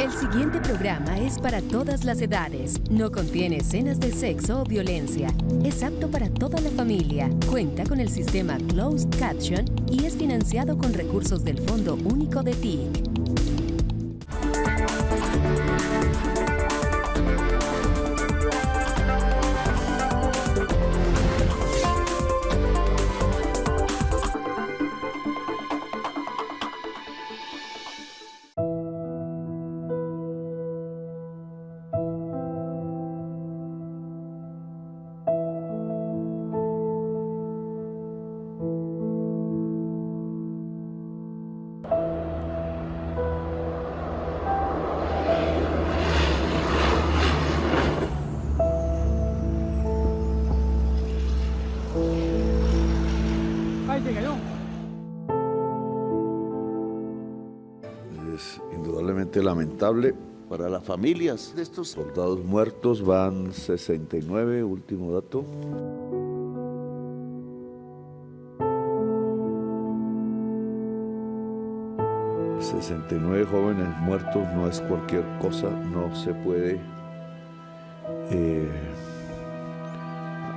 El siguiente programa es para todas las edades. No contiene escenas de sexo o violencia. Es apto para toda la familia. Cuenta con el sistema Closed Caption y es financiado con recursos del Fondo Único de TIC. Es indudablemente lamentable para las familias de estos soldados muertos. Van 69, último dato. ...69 jóvenes muertos no es cualquier cosa, no se puede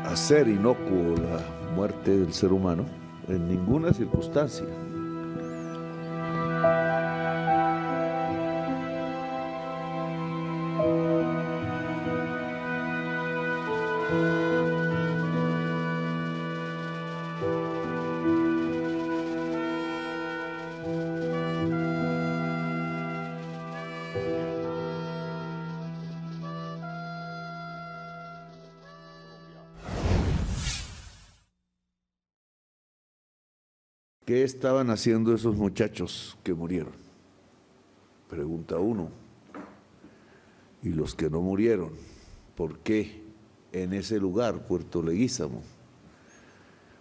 hacer inocuo la muerte del ser humano en ninguna circunstancia. ¿Qué estaban haciendo esos muchachos que murieron? Pregunta uno. Y los que no murieron, ¿por qué en ese lugar, Puerto Leguízamo?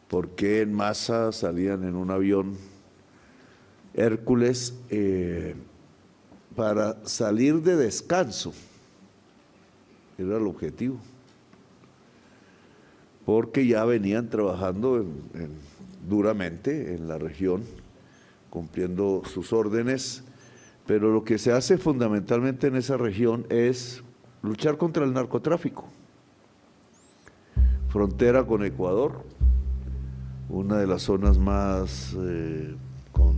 ¿Por qué en masa salían en un avión Hércules para salir de descanso? Era el objetivo. Porque ya venían trabajando duramente en la región, cumpliendo sus órdenes, pero lo que se hace fundamentalmente en esa región es luchar contra el narcotráfico. Frontera con Ecuador, una de las zonas más con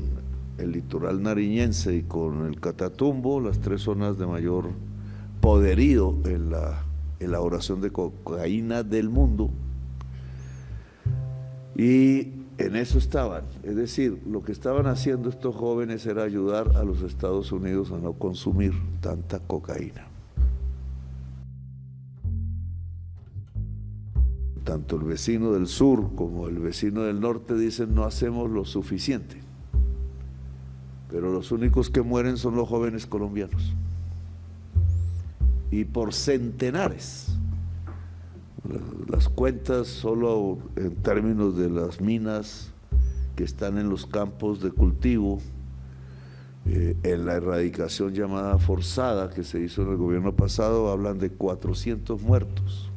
el litoral nariñense y con el Catatumbo, las tres zonas de mayor poderío en la elaboración de cocaína del mundo. Y en eso estaban, es decir, lo que estaban haciendo estos jóvenes era ayudar a los Estados Unidos a no consumir tanta cocaína. Tanto el vecino del sur como el vecino del norte dicen no hacemos lo suficiente, pero los únicos que mueren son los jóvenes colombianos, y por centenares. Las cuentas solo en términos de las minas que están en los campos de cultivo, en la erradicación llamada forzada que se hizo en el gobierno pasado, hablan de 400 muertos,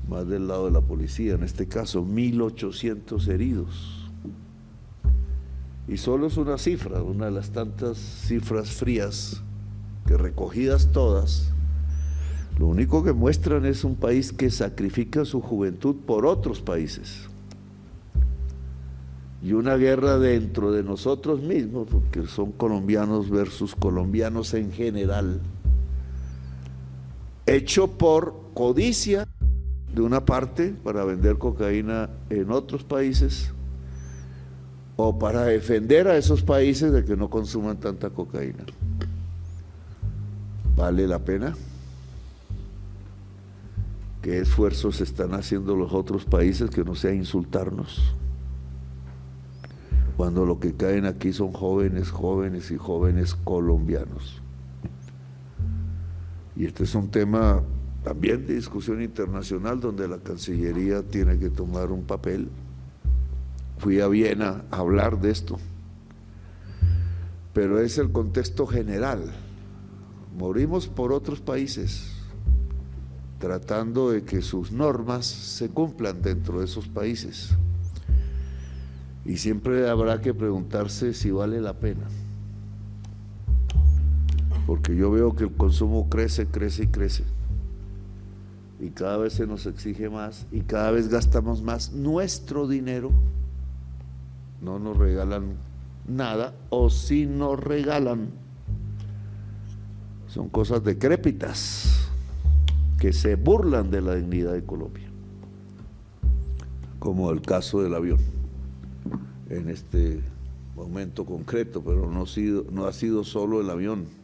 más del lado de la policía, en este caso 1.800 heridos. Y solo es una cifra, una de las tantas cifras frías que recogidas todas, lo único que muestran es un país que sacrifica su juventud por otros países. Y una guerra dentro de nosotros mismos, porque son colombianos versus colombianos en general, hecho por codicia de una parte para vender cocaína en otros países o para defender a esos países de que no consuman tanta cocaína. ¿Vale la pena? ¿Qué esfuerzos están haciendo los otros países que no sea insultarnos? Cuando lo que caen aquí son jóvenes y jóvenes colombianos. Y este es un tema también de discusión internacional donde la Cancillería tiene que tomar un papel. Fui a Viena a hablar de esto, pero es el contexto general. Morimos por otros países, tratando de que sus normas se cumplan dentro de esos países. Y siempre habrá que preguntarse si vale la pena. porque yo veo que el consumo crece, crece y crece, y cada vez se nos exige más y cada vez gastamos más nuestro dinero. No nos regalan nada, o si nos regalan son cosas decrépitas que se burlan de la dignidad de Colombia, como el caso del avión en este momento concreto, pero no ha sido solo el avión.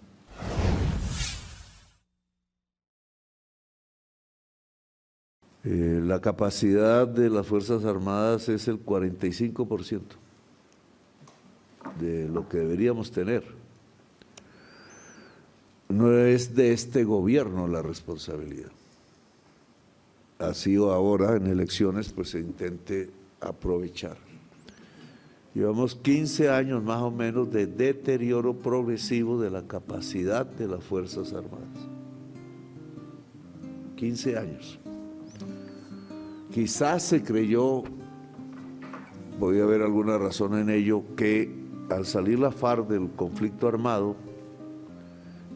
La capacidad de las Fuerzas Armadas es el 45% de lo que deberíamos tener. No es de este gobierno la responsabilidad. Ha sido ahora en elecciones, pues se intente aprovechar. Llevamos 15 años más o menos de deterioro progresivo de la capacidad de las Fuerzas Armadas. 15 años. Quizás se creyó, podía haber alguna razón en ello, que al salir la FARC del conflicto armado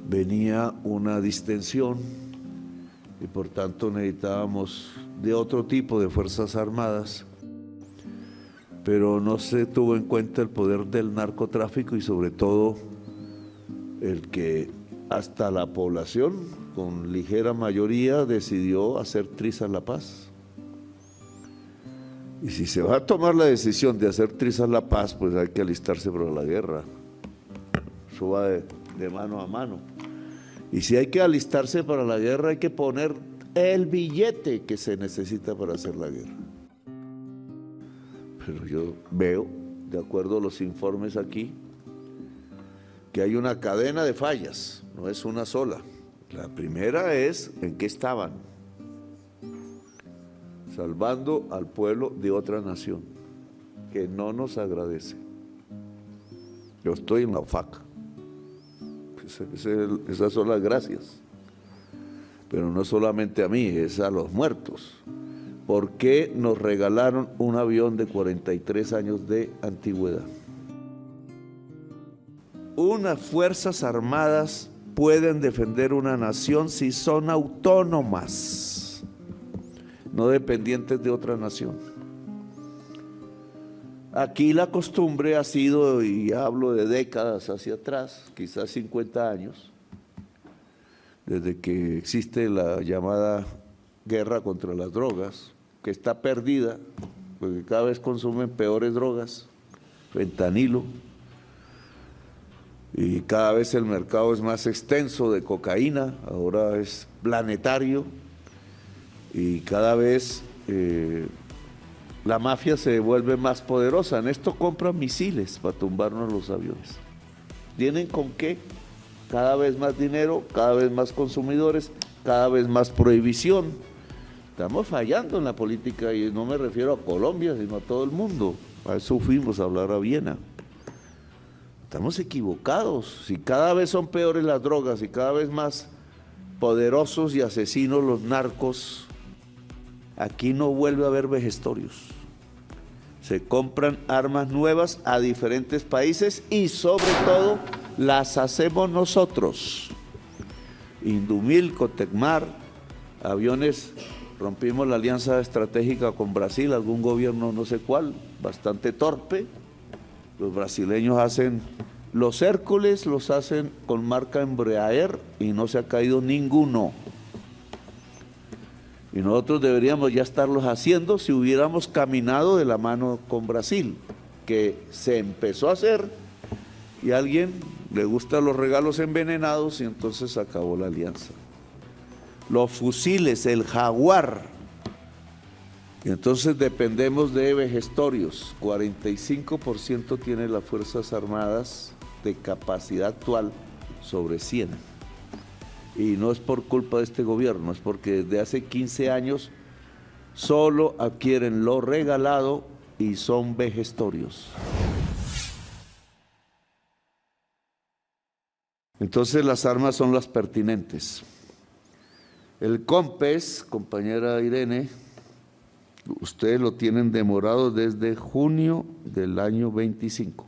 venía una distensión y por tanto necesitábamos de otro tipo de fuerzas armadas, pero no se tuvo en cuenta el poder del narcotráfico y sobre todo el que hasta la población con ligera mayoría decidió hacer trizas la paz. Y si se va a tomar la decisión de hacer trizas la paz, pues hay que alistarse para la guerra. Eso va de mano a mano. Y si hay que alistarse para la guerra, hay que poner el billete que se necesita para hacer la guerra. Pero yo veo, de acuerdo a los informes aquí, que hay una cadena de fallas, no es una sola. La primera es en qué estaban, salvando al pueblo de otra nación que no nos agradece. Yo estoy en la OFAC, esas son las gracias, pero no solamente a mí, es a los muertos. ¿Por qué nos regalaron un avión de 43 años de antigüedad? Unas Fuerzas Armadas pueden defender una nación si son autónomas, no dependientes de otra nación. Aquí la costumbre ha sido, y hablo de décadas hacia atrás, quizás 50 años, desde que existe la llamada guerra contra las drogas, que está perdida, porque cada vez consumen peores drogas, fentanilo, y cada vez el mercado es más extenso de cocaína, ahora es planetario, y cada vez la mafia se vuelve más poderosa. En esto compran misiles para tumbarnos los aviones. ¿Tienen con qué? Cada vez más dinero, cada vez más consumidores, cada vez más prohibición. Estamos fallando en la política y no me refiero a Colombia, sino a todo el mundo. A eso fuimos a hablar a Viena. Estamos equivocados. Si cada vez son peores las drogas y cada vez más poderosos y asesinos los narcos, aquí no vuelve a haber vejestorios. Se compran armas nuevas a diferentes países y sobre todo las hacemos nosotros. Indumil, Cotecmar, aviones, rompimos la alianza estratégica con Brasil, algún gobierno no sé cuál, bastante torpe. Los brasileños hacen los Hércules, los hacen con marca Embraer y no se ha caído ninguno. Y nosotros deberíamos ya estarlos haciendo si hubiéramos caminado de la mano con Brasil, que se empezó a hacer y a alguien le gustan los regalos envenenados y entonces acabó la alianza. Los fusiles, el Jaguar, y entonces dependemos de vejestorios. 45% tienen las Fuerzas Armadas de capacidad actual sobre 100. Y no es por culpa de este gobierno, es porque desde hace 15 años solo adquieren lo regalado y son vejestorios. Entonces las armas son las pertinentes. El COMPES, compañera Irene, ustedes lo tienen demorado desde junio del año 25.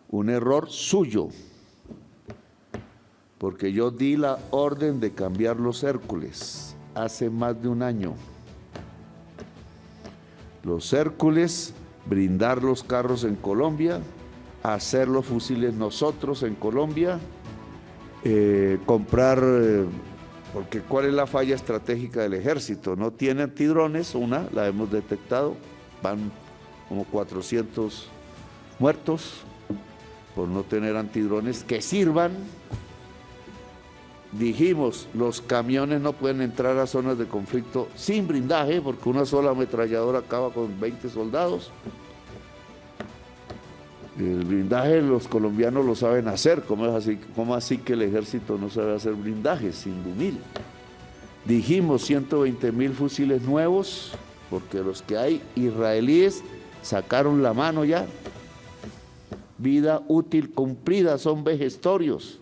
Un error suyo. porque yo di la orden de cambiar los Hércules hace más de un año. Los Hércules, brindar los carros en Colombia, hacer los fusiles nosotros en Colombia, comprar, porque ¿cuál es la falla estratégica del ejército? No tiene antidrones, la hemos detectado, van como 400 muertos por no tener antidrones que sirvan. Dijimos, los camiones no pueden entrar a zonas de conflicto sin blindaje, porque una sola ametralladora acaba con 20 soldados. El blindaje los colombianos lo saben hacer, ¿cómo así que el ejército no sabe hacer blindajes sin 1000? Dijimos 120.000 fusiles nuevos, porque los que hay israelíes sacaron la mano ya. Vida útil cumplida, son vejestorios.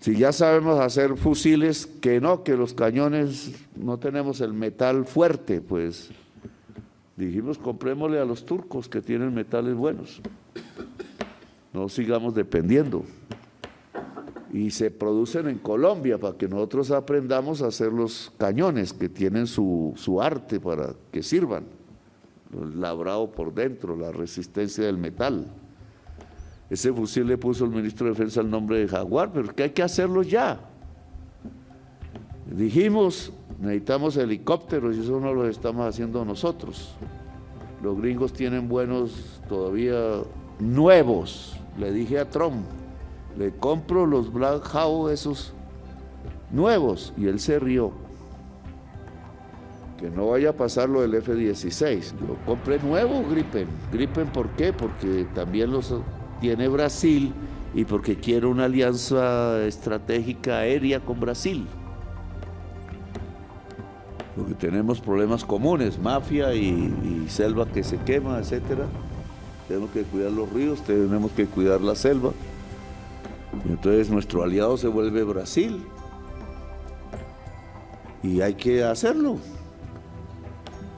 Si ya sabemos hacer fusiles, que los cañones no tenemos el metal fuerte, pues dijimos comprémosle a los turcos que tienen metales buenos. No sigamos dependiendo. Y se producen en Colombia para que nosotros aprendamos a hacer los cañones que tienen su arte para que sirvan. Labrado por dentro, la resistencia del metal. Ese fusil le puso el ministro de Defensa el nombre de Jaguar, pero que hay que hacerlo ya. Dijimos, necesitamos helicópteros y eso no lo estamos haciendo nosotros. Los gringos tienen buenos todavía nuevos. Le dije a Trump, le compro los Black Hawk esos nuevos, y él se rió. Que no vaya a pasar lo del F-16, lo compré nuevo Gripen. Gripen, ¿por qué? Porque también los tiene Brasil y porque quiere una alianza estratégica aérea con Brasil. Porque tenemos problemas comunes, mafia y selva que se quema, etcétera. Tenemos que cuidar los ríos, tenemos que cuidar la selva. Y entonces nuestro aliado se vuelve Brasil. Y hay que hacerlo.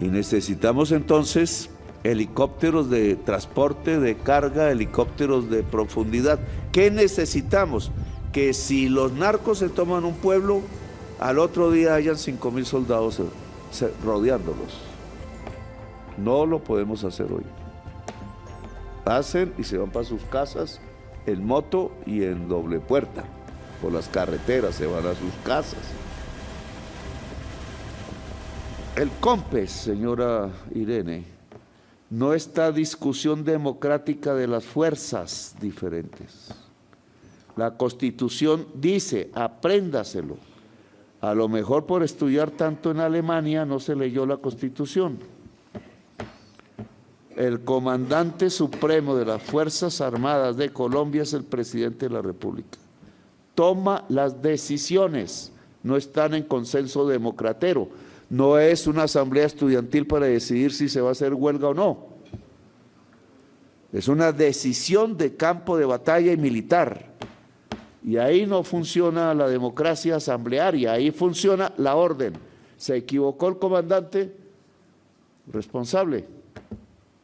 Y necesitamos entonces helicópteros de transporte, de carga, helicópteros de profundidad. ¿Qué necesitamos? Que si los narcos se toman un pueblo, al otro día hayan 5.000 soldados rodeándolos. No lo podemos hacer hoy. Hacen y se van para sus casas en moto y en doble puerta. Por las carreteras se van a sus casas. El COMPES, señora Irene, no está discusión democrática de las fuerzas diferentes. La Constitución dice, apréndaselo. A lo mejor por estudiar tanto en Alemania no se leyó la Constitución. El comandante supremo de las Fuerzas Armadas de Colombia es el presidente de la República. Toma las decisiones, no están en consenso democratero. No es una asamblea estudiantil para decidir si se va a hacer huelga o no. Es una decisión de campo de batalla y militar. Y ahí no funciona la democracia asamblearia, ahí funciona la orden. ¿Se equivocó el comandante? Responsable.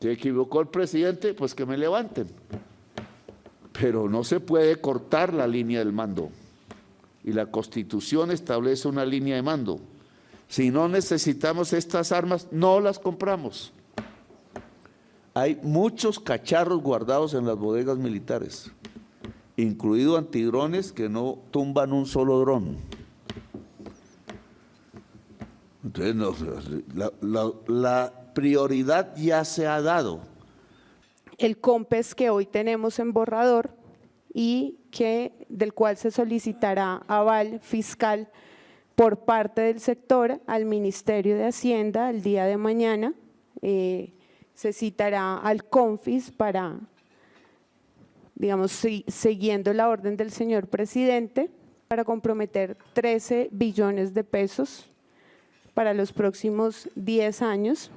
¿Se equivocó el presidente? Pues que me levanten. Pero no se puede cortar la línea del mando. Y la Constitución establece una línea de mando. Si no necesitamos estas armas, no las compramos. Hay muchos cacharros guardados en las bodegas militares, incluido antidrones que no tumban un solo dron. Entonces, la prioridad ya se ha dado. El COMPES que hoy tenemos en borrador y del cual se solicitará aval fiscal por parte del sector al Ministerio de Hacienda el día de mañana. Se citará al CONFIS para, digamos, siguiendo la orden del señor presidente, para comprometer 13 billones de pesos para los próximos 10 años.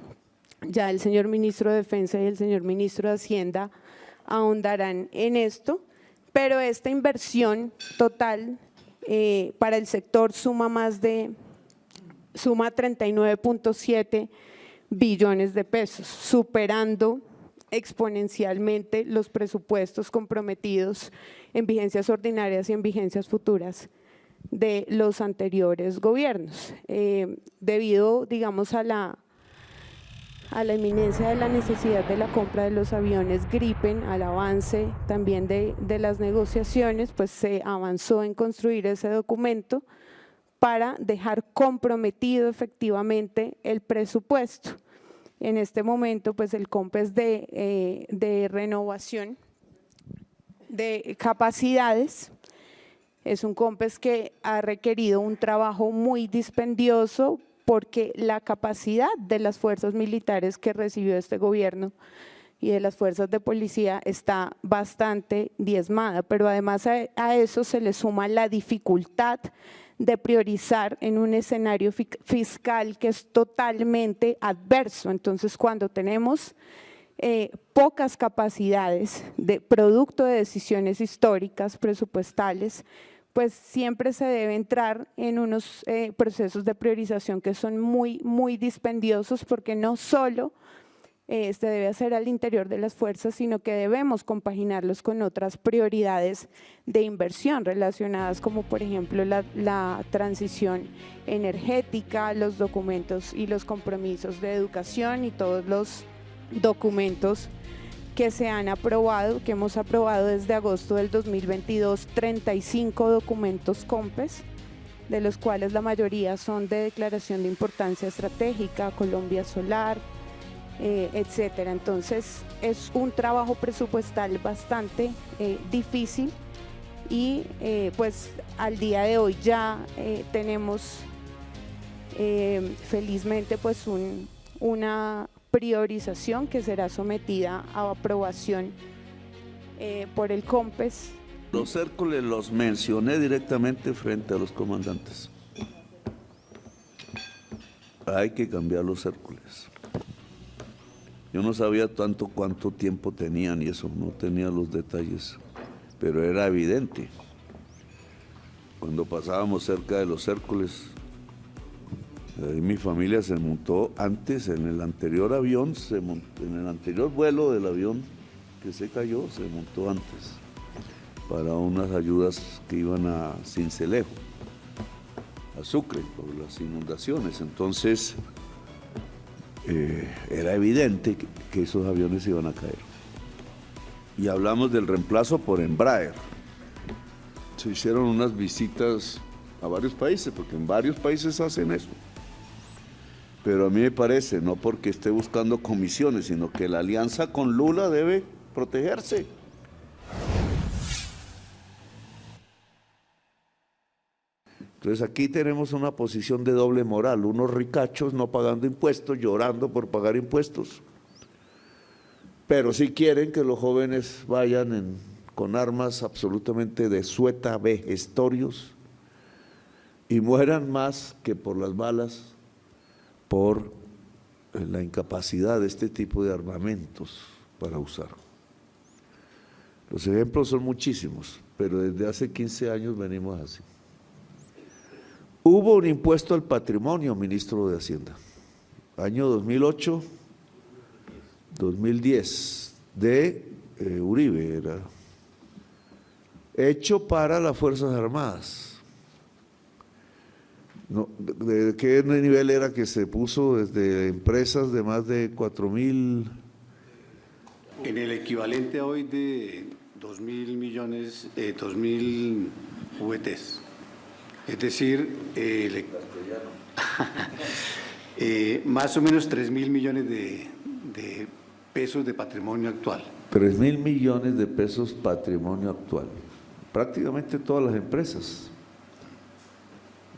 Ya el señor ministro de Defensa y el señor ministro de Hacienda ahondarán en esto, pero esta inversión total para el sector suma 39.7 billones de pesos, superando exponencialmente los presupuestos comprometidos en vigencias ordinarias y en vigencias futuras de los anteriores gobiernos. Debido, digamos, a la inminencia de la necesidad de la compra de los aviones Gripen, al avance también de las negociaciones, pues se avanzó en construir ese documento para dejar comprometido efectivamente el presupuesto. En este momento, pues el COMPES de renovación de capacidades es un COMPES que ha requerido un trabajo muy dispendioso, porque la capacidad de las fuerzas militares que recibió este gobierno y de las fuerzas de policía está bastante diezmada, pero además a eso se le suma la dificultad de priorizar en un escenario fiscal que es totalmente adverso. Entonces, cuando tenemos pocas capacidades de producto de decisiones históricas presupuestales, pues siempre se debe entrar en unos procesos de priorización que son muy dispendiosos, porque no solo se debe hacer al interior de las fuerzas, sino que debemos compaginarlos con otras prioridades de inversión relacionadas, como por ejemplo la transición energética, los documentos y los compromisos de educación y todos los documentos que se han aprobado, que hemos aprobado desde agosto del 2022, 35 documentos COMPES, de los cuales la mayoría son de declaración de importancia estratégica, Colombia Solar, etcétera. Entonces es un trabajo presupuestal bastante difícil y pues al día de hoy ya tenemos felizmente pues una priorización que será sometida a aprobación por el COMPES. Los Hércules los mencioné directamente frente a los comandantes. Hay que cambiar los Hércules. Yo no sabía tanto cuánto tiempo tenían y eso, no tenía los detalles, pero era evidente. Cuando pasábamos cerca de los Hércules, mi familia se montó antes, en el anterior avión, en el anterior vuelo del avión que se cayó, se montó antes para unas ayudas que iban a Sincelejo, a Sucre, por las inundaciones. Entonces, era evidente que esos aviones iban a caer. Y hablamos del reemplazo por Embraer. Se hicieron unas visitas a varios países, porque en varios países hacen eso. Pero a mí me parece, no porque esté buscando comisiones, sino que la alianza con Lula debe protegerse. Entonces aquí tenemos una posición de doble moral, unos ricachos no pagando impuestos, llorando por pagar impuestos, pero sí quieren que los jóvenes vayan con armas absolutamente de sueta, vejestorios, y mueran más que por las balas, por la incapacidad de este tipo de armamentos para usar. Los ejemplos son muchísimos, pero desde hace 15 años venimos así. Hubo un impuesto al patrimonio, ministro de Hacienda, año 2008, 2010, de Uribe, era hecho para las Fuerzas Armadas. No, ¿de qué nivel era que se puso? Desde empresas de más de 4.000. En el equivalente hoy de 2.000 millones, 2.000 VTs. Es decir, más o menos 3.000 millones de pesos de patrimonio actual. 3.000 millones de pesos patrimonio actual. Prácticamente todas las empresas.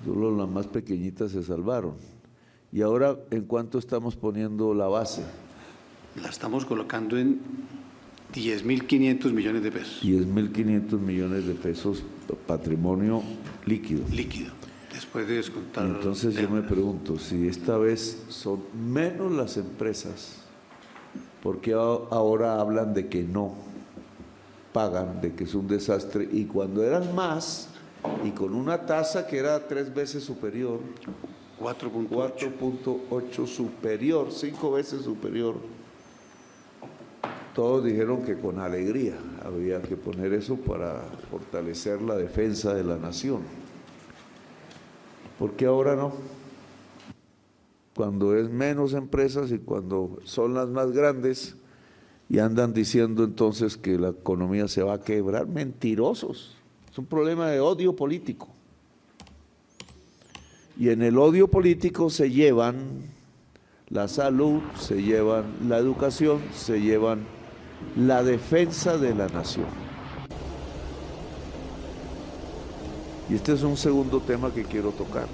Solo las más pequeñitas se salvaron. Y ahora, ¿en cuánto estamos poniendo la base? La estamos colocando en 10.500 millones de pesos. 10.500 millones de pesos patrimonio líquido. Líquido, después de descontar. Entonces yo me pregunto, si esta vez son menos las empresas, ¿por qué ahora hablan de que no pagan, de que es un desastre? Y cuando eran más, y con una tasa que era 3 veces superior, 4.8 superior, 5 veces superior, todos dijeron que con alegría, había que poner eso para fortalecer la defensa de la nación. ¿Por qué ahora no? Cuando es menos empresas y cuando son las más grandes y andan diciendo entonces que la economía se va a quebrar, mentirosos. Es un problema de odio político. Y en el odio político se llevan la salud, se llevan la educación, se llevan la defensa de la nación. Y este es un segundo tema que quiero tocar,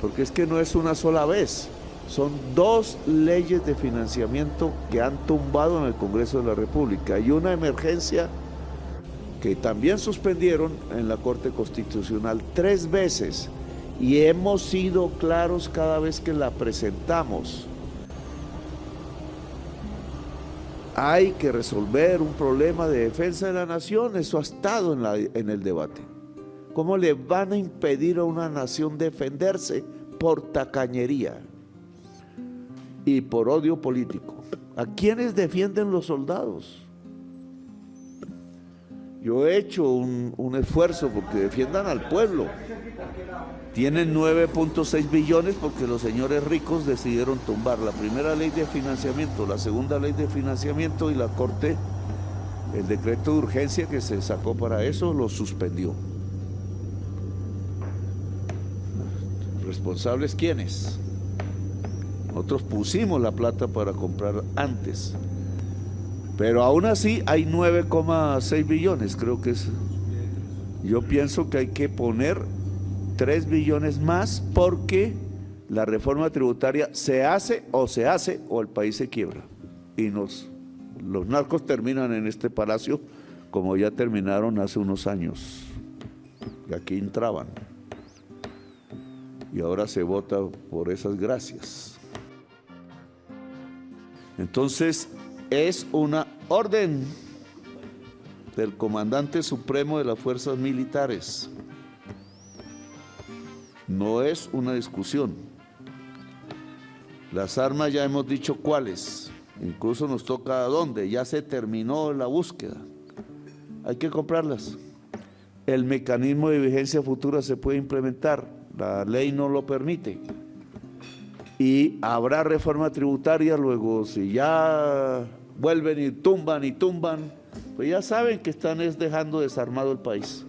porque es que no es una sola vez, son 2 leyes de financiamiento que han tumbado en el Congreso de la República y una emergencia que también suspendieron en la Corte Constitucional 3 veces, y hemos sido claros cada vez que la presentamos. Hay que resolver un problema de defensa de la nación, eso ha estado en el debate. ¿Cómo le van a impedir a una nación defenderse? Por tacañería y por odio político. ¿A quiénes defienden los soldados? Yo he hecho un esfuerzo porque defiendan al pueblo. Tienen 9.6 billones porque los señores ricos decidieron tumbar la primera ley de financiamiento, la segunda ley de financiamiento, y la Corte, el decreto de urgencia que se sacó para eso, lo suspendió. ¿Responsables quiénes? Nosotros pusimos la plata para comprar antes, pero aún así hay 9,6 billones, creo que es. Yo pienso que hay que poner 3 billones más porque la reforma tributaria se hace o el país se quiebra. Y los narcos terminan en este palacio como ya terminaron hace unos años. Y aquí entraban. Y ahora se vota por esas gracias. Entonces, es una orden del comandante supremo de las fuerzas militares. No es una discusión. Las armas ya hemos dicho cuáles, incluso nos toca dónde, ya se terminó la búsqueda. Hay que comprarlas. El mecanismo de vigencia futura se puede implementar, la ley no lo permite. Y habrá reforma tributaria, luego si ya vuelven y tumban, pues ya saben que están dejando desarmado el país.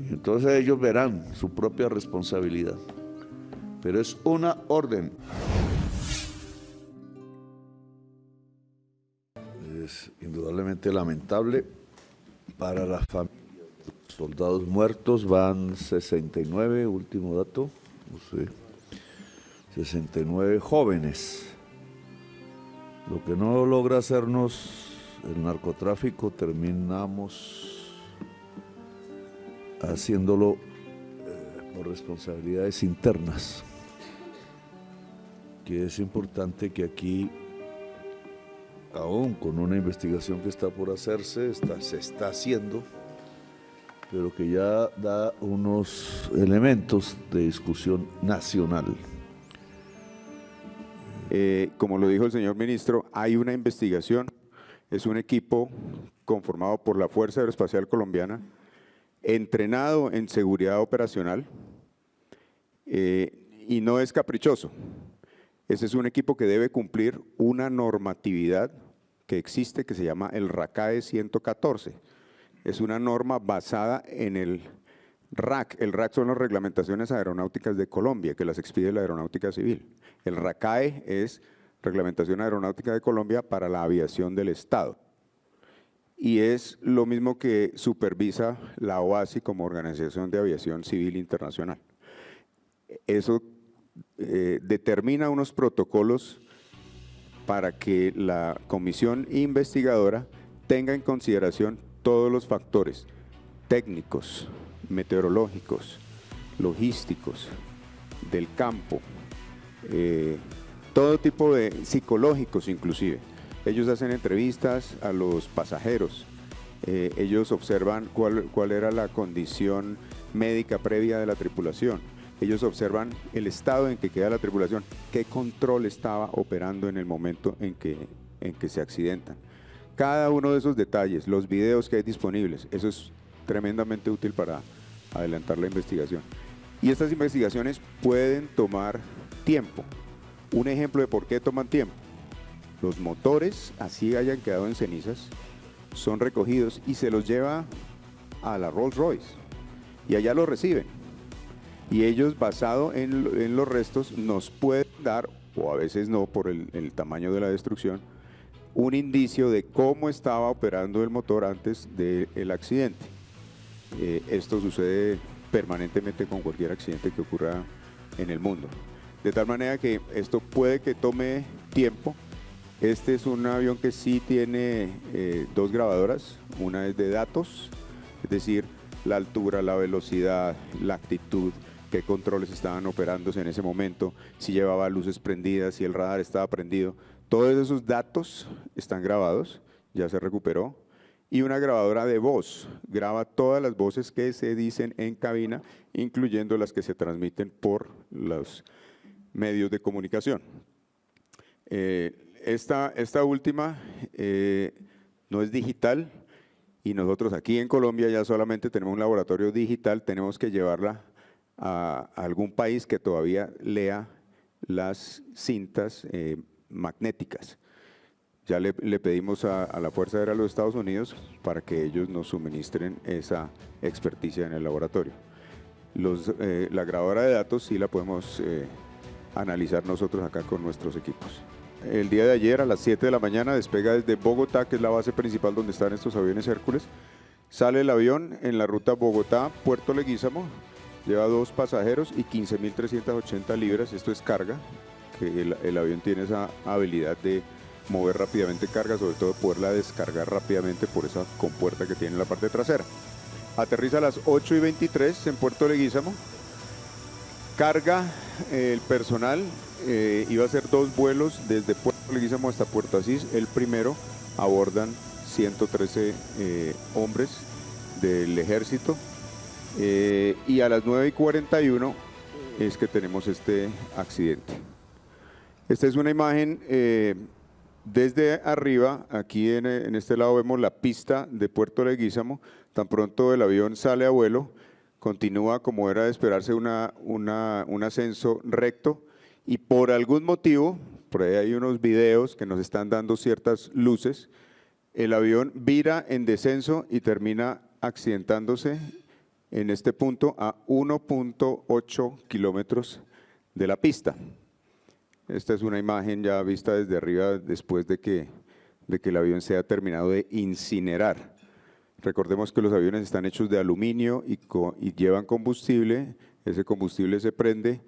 Y entonces ellos verán su propia responsabilidad. Pero es una orden. Es indudablemente lamentable para las familias. Los soldados muertos van 69, último dato, no sé, 69 jóvenes. Lo que no logra hacernos el narcotráfico, terminamos haciéndolo por responsabilidades internas, que es importante que aquí, aún con una investigación que está por hacerse, se está haciendo, pero que ya da unos elementos de discusión nacional. Como lo dijo el señor ministro, hay una investigación, es un equipo conformado por la Fuerza Aeroespacial Colombiana, entrenado en seguridad operacional, y no es caprichoso. Ese es un equipo que debe cumplir una normatividad que existe, que se llama el RACAE 114. Es una norma basada en el RAC. El RAC son las reglamentaciones aeronáuticas de Colombia, que las expide la Aeronáutica Civil. El RACAE es Reglamentación Aeronáutica de Colombia para la aviación del Estado. Y es lo mismo que supervisa la OASI como Organización de Aviación Civil Internacional. Eso determina unos protocolos para que la comisión investigadora tenga en consideración todos los factores técnicos, meteorológicos, logísticos, del campo, todo tipo de psicológicos inclusive. Ellos hacen entrevistas a los pasajeros, ellos observan cuál era la condición médica previa de la tripulación, ellos observan el estado en que queda la tripulación, qué control estaba operando en el momento en que se accidentan, cada uno de esos detalles, los videos que hay disponibles. Eso es tremendamente útil para adelantar la investigación. Y estas investigaciones pueden tomar tiempo. Un ejemplo de por qué toman tiempo. Los motores, así hayan quedado en cenizas, son recogidos y se los lleva a la Rolls Royce y allá los reciben. Y ellos, basado en los restos, nos pueden dar, o a veces no por el tamaño de la destrucción, un indicio de cómo estaba operando el motor antes del accidente. Esto sucede permanentemente con cualquier accidente que ocurra en el mundo. De tal manera que esto puede que tome tiempo. Este es un avión que sí tiene dos grabadoras. Una es de datos, es decir, la altura, la velocidad, la actitud, qué controles estaban operándose en ese momento, si llevaba luces prendidas, si el radar estaba prendido. Todos esos datos están grabados, ya se recuperó. Y una grabadora de voz, graba todas las voces que se dicen en cabina, incluyendo las que se transmiten por los medios de comunicación. Esta última no es digital y nosotros aquí en Colombia ya solamente tenemos un laboratorio digital, tenemos que llevarla a algún país que todavía lea las cintas magnéticas. Ya le pedimos a la Fuerza Aérea de los Estados Unidos para que ellos nos suministren esa experticia en el laboratorio. La grabadora de datos sí la podemos analizar nosotros acá con nuestros equipos. El día de ayer a las 7 de la mañana despega desde Bogotá, que es la base principal donde están estos aviones Hércules. Sale el avión en la ruta Bogotá-Puerto Leguízamo, lleva 2 pasajeros y 15.380 libras, esto es carga, que el avión tiene esa habilidad de mover rápidamente carga, sobre todo poderla descargar rápidamente por esa compuerta que tiene en la parte trasera. Aterriza a las 8:23 en Puerto Leguízamo, carga el personal, iba a hacer 2 vuelos desde Puerto Leguízamo hasta Puerto Asís. El primero abordan 113 hombres del ejército y a las 9:41 es que tenemos este accidente. Esta es una imagen desde arriba. Aquí en este lado vemos la pista de Puerto Leguízamo. Tan pronto el avión sale a vuelo, continúa como era de esperarse un ascenso recto y por algún motivo, por ahí hay unos videos que nos están dando ciertas luces, el avión vira en descenso y termina accidentándose en este punto a 1.8 kilómetros de la pista. Esta es una imagen ya vista desde arriba después de que el avión se ha terminado de incinerar. Recordemos que los aviones están hechos de aluminio y llevan combustible. Ese combustible se prende.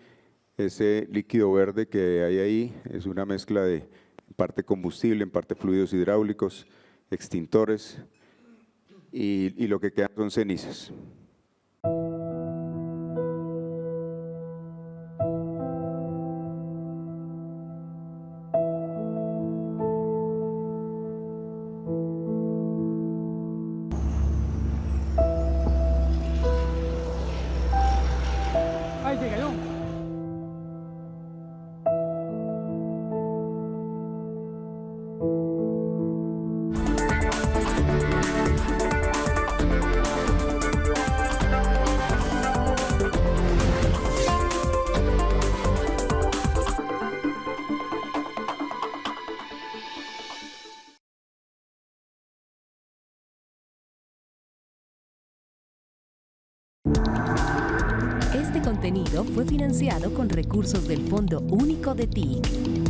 Ese líquido verde que hay ahí es una mezcla de en parte combustible, en parte fluidos hidráulicos, extintores y lo que quedan son cenizas. Este contenido fue financiado con recursos del Fondo Único de TIC.